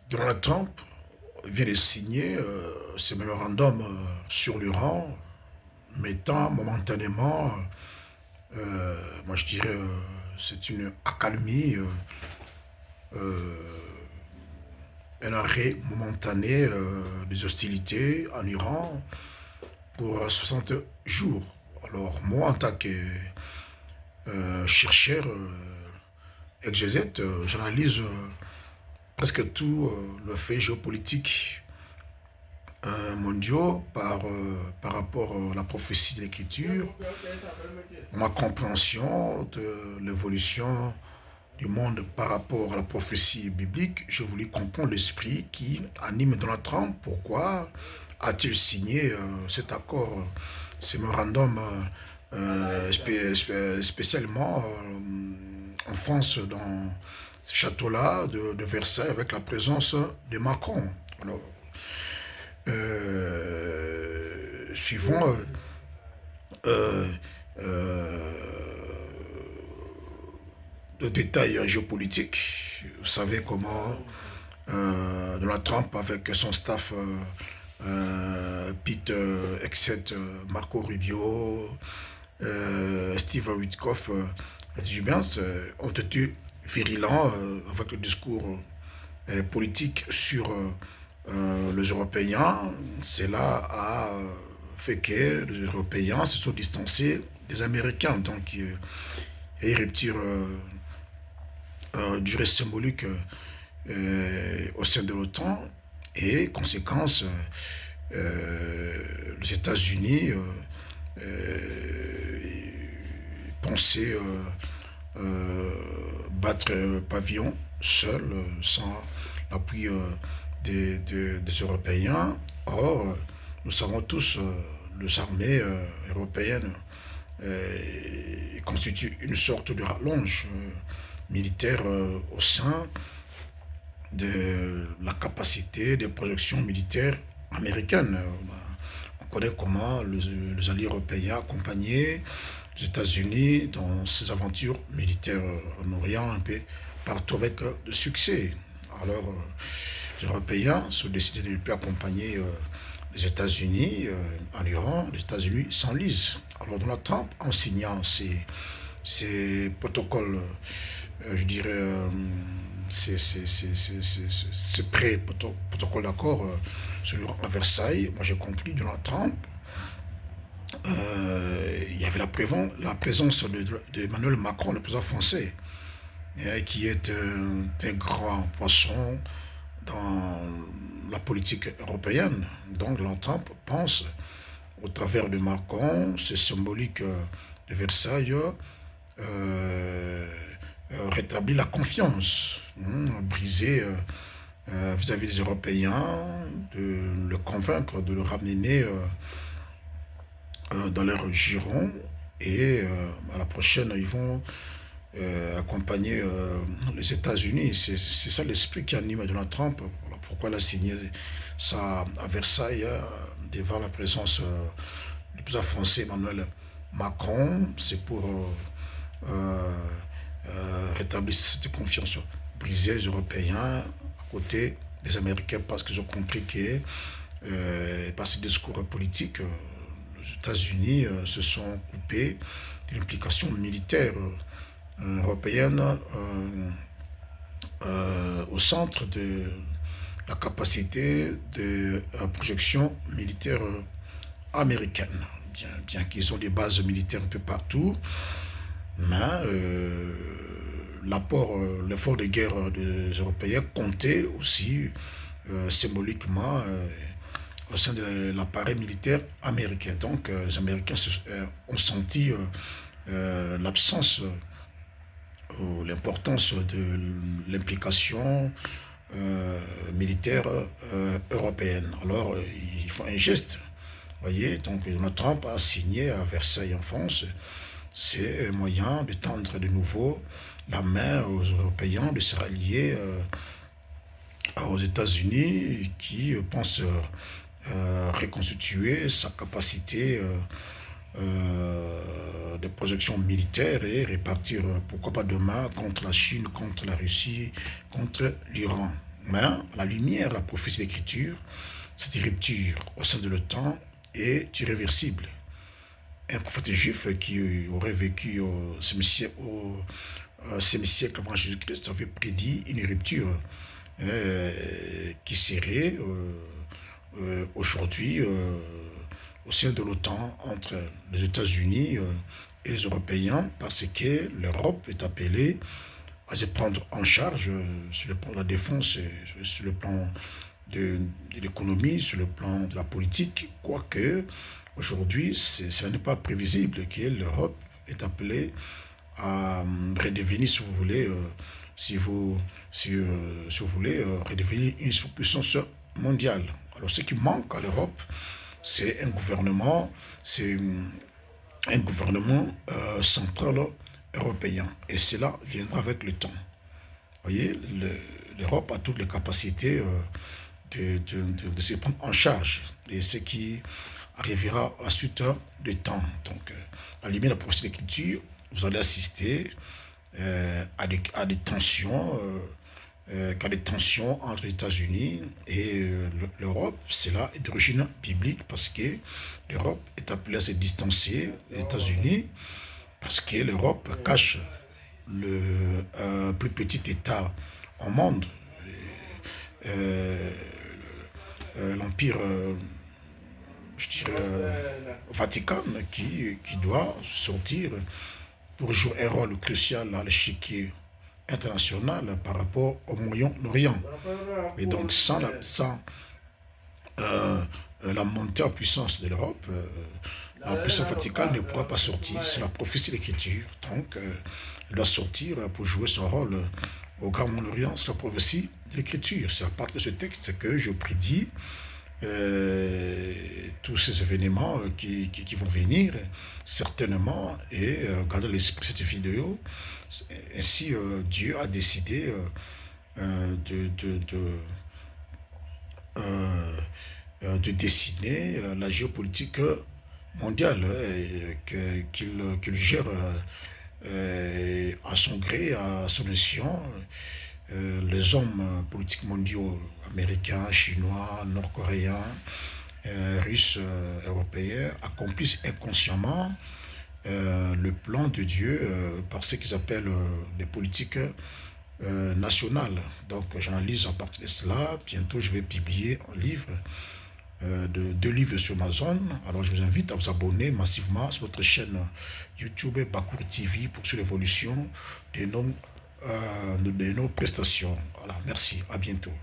Donald Trump vient de signer ce mémorandum sur l'Iran, mettant momentanément, moi je dirais, c'est une accalmie, un arrêt momentané des hostilités en Iran pour 60 jours. Alors moi, en tant que chercheur, exégète, j'analyse presque tout le fait géopolitique mondiaux par rapport à la prophétie de l'Écriture, ma compréhension de l'évolution du monde par rapport à la prophétie biblique. Je voulais comprendre l'esprit qui anime Donald Trump. Pourquoi a-t-il signé cet accord, ce mémorandum spécialement en France, dans ce château-là de Versailles, avec la présence de Macron. Alors, suivant euh, euh, le détail géopolitique, vous savez comment Donald Trump, avec son staff, Pete Hegseth, Marco Rubio, Steve Witkoff, ont été virulents avec le discours politique sur les Européens. Cela a fait que les Européens se sont distancés des Américains. Donc, il y a une rupture du reste symbolique au sein de l'OTAN. Et conséquence, les États-Unis pensaient battre pavillon seul, sans l'appui des Européens. Or, nous savons tous, les armées européennes constituent une sorte de rallonge militaire au sein de la capacité de projection militaire américaine. On connaît comment les alliés européens accompagnaient les États-Unis dans ces aventures militaires en Orient, un peu partout avec de succès. Alors, les Européens sont décidés de ne plus accompagner les États-Unis en Iran. Les États-Unis s'enlisent. Alors, Donald Trump, en signant ces protocoles, je dirais, ces pré-protocoles d'accord à Versailles, moi j'ai compris, Donald Trump, il y avait la présence d'Emmanuel Macron, le président français, qui est un grand poisson dans la politique européenne. Donc Donald Trump pense, au travers de Macron, c'est symbolique de Versailles, rétablir la confiance, briser vis-à-vis des Européens, de le convaincre, de le ramener dans leur giron. Et à la prochaine, ils vont accompagner les États-Unis. C'est ça l'esprit qui anime Donald Trump. Voilà pourquoi il a signé ça à Versailles, devant la présence du président français Emmanuel Macron. C'est pour rétablir cette confiance, briser les Européens à côté des Américains, parce qu'ils ont compris que par ces discours politiques, les États-Unis se sont coupés de l'implication militaire européenne au centre de la capacité de projection militaire américaine. Bien qu'ils ont des bases militaires un peu partout, mais l'effort de guerre des Européens comptait aussi symboliquement au sein de l'appareil militaire américain. Donc les Américains ont senti l'absence ou l'importance de l'implication militaire européenne. Alors ils font un geste. Voyez, donc Donald Trump a signé à Versailles en France. C'est un moyen de tendre de nouveau la main aux Européens, de se rallier aux États-Unis qui pensent reconstituer sa capacité de projection militaire et répartir, pourquoi pas demain, contre la Chine, contre la Russie, contre l'Iran. Mais la lumière, la prophétie de l'Écriture, cette rupture au sein de le temps est irréversible. Un prophète juif qui aurait vécu au 5e siècle avant Jésus-Christ avait prédit une rupture qui serait aujourd'hui au sein de l'OTAN entre les États-Unis et les Européens parce que l'Europe est appelée à se prendre en charge sur le plan de la défense, sur le plan de l'économie, sur le plan de la politique, quoique aujourd'hui, cela n'est pas prévisible que l'Europe est appelée à redevenir, si vous voulez, si vous, si vous voulez, redevenir une puissance mondiale. Alors, ce qui manque à l'Europe, c'est c'est un gouvernement central européen. Et cela viendra avec le temps. Vous voyez, l'Europe a toutes les capacités de se prendre en charge. Et ce qui arrivera à la suite du temps. Donc, à la limite de la prophétie de l'écriture, vous allez assister à des tensions. Qu'à des tensions entre les États-Unis et l'Europe, cela est d'origine biblique parce que l'Europe est appelée à se distancer des États-Unis parce que l'Europe cache le plus petit État au monde, euh, l'Empire, je dirais, Vatican, qui doit sortir pour jouer un rôle crucial dans l'échiquier international par rapport au Moyen-Orient. Et donc, sans la montée en puissance de l'Europe, la puissance verticale ne pourra pas sortir. C'est la prophétie de l'Écriture. Donc, elle doit sortir pour jouer son rôle au Grand Moyen-Orient. C'est la prophétie de l'Écriture. C'est à partir de ce texte que je prédis tous ces événements qui vont venir, certainement, et gardez à l'esprit cette vidéo. Ainsi, Dieu a décidé euh, de dessiner la géopolitique mondiale qu'il gère à son gré, à son escient. Les hommes politiques mondiaux américains, chinois, nord-coréens, russes, européens accomplissent inconsciemment le plan de Dieu par ce qu'ils appellent les politiques nationales. Donc j'analyse en partie de cela. Bientôt je vais publier un livre, deux livres sur Amazon. Alors je vous invite à vous abonner massivement sur notre chaîne YouTube Bakour TV pour suivre l'évolution de nos prestations. Voilà, merci, à bientôt.